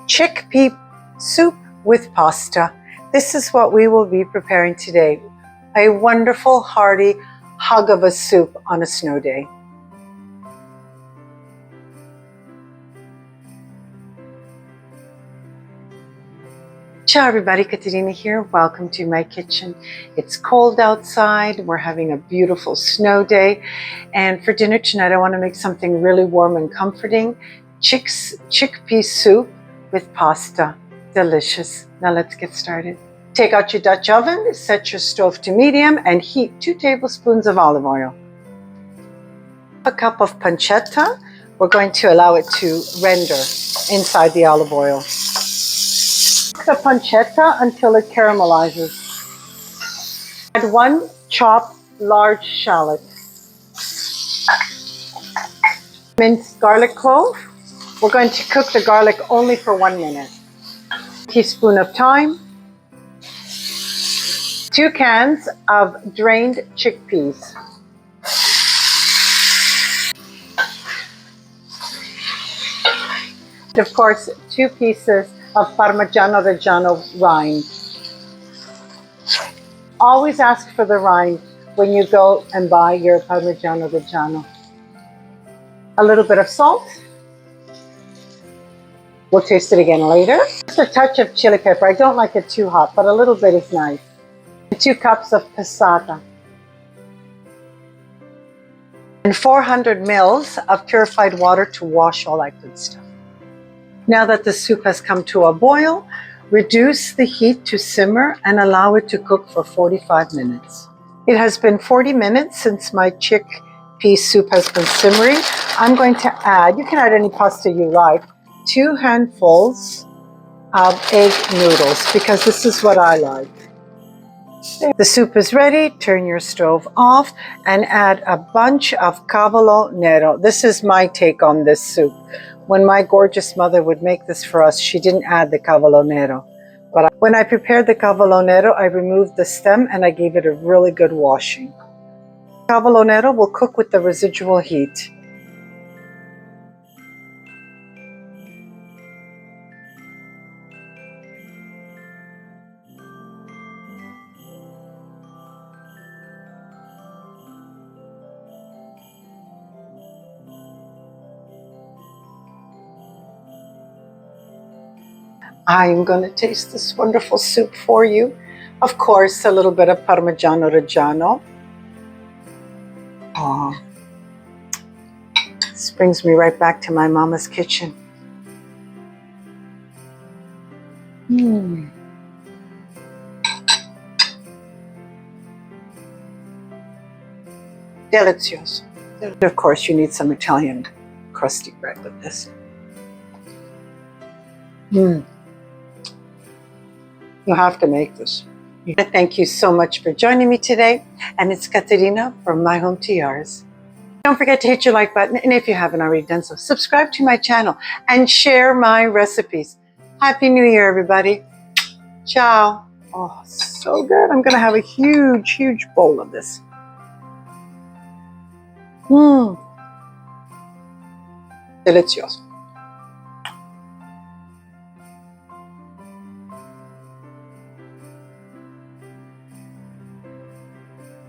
chickpea soup with pasta. This is what we will be preparing today. A wonderful, hearty hug of a soup on a snow day. Ciao everybody, Katerina here. Welcome to my kitchen. It's cold outside. We're having a beautiful snow day. And for dinner tonight, I want to make something really warm and comforting. Chickpea soup with pasta. Delicious. Now let's get started. Take out your Dutch oven, set your stove to medium, and heat 2 tablespoons of olive oil. A cup of pancetta. We're going to allow it to render inside the olive oil. The pancetta until it caramelizes. Add 1 chopped large shallot. Minced garlic clove. We're going to cook the garlic only for 1 minute. A teaspoon of thyme. 2 cans of drained chickpeas. And of course, 2 pieces of Parmigiano Reggiano rind. Always ask for the rind when you go and buy your Parmigiano Reggiano. A little bit of salt. We'll taste it again later. Just a touch of chili pepper. I don't like it too hot, but a little bit is nice. 2 cups of passata. And 400 mils of purified water to wash all that good stuff. Now that the soup has come to a boil, reduce the heat to simmer and allow it to cook for 45 minutes. It has been 40 minutes since my chickpea soup has been simmering. I'm going to add, you can add any pasta you like, 2 handfuls of egg noodles because this is what I like. The soup is ready. Turn your stove off and add a bunch of cavolo nero. This is my take on this soup. When my gorgeous mother would make this for us, she didn't add the cavolo nero. But when I prepared the cavolo nero, I removed the stem and I gave it a really good washing. Cavolo nero will cook with the residual heat. I'm going to taste this wonderful soup for you. Of course, a little bit of Parmigiano Reggiano. Oh, this brings me right back to my mama's kitchen. Delicioso. Of course, you need some Italian crusty bread with this. You have to make this. Thank you so much for joining me today. And it's Katerina from My Home to Yours. Don't forget to hit your like button. And if you haven't already done so, subscribe to my channel and share my recipes. Happy New Year, everybody. Ciao. Oh, so good. I'm going to have a huge, huge bowl of this. Delicioso.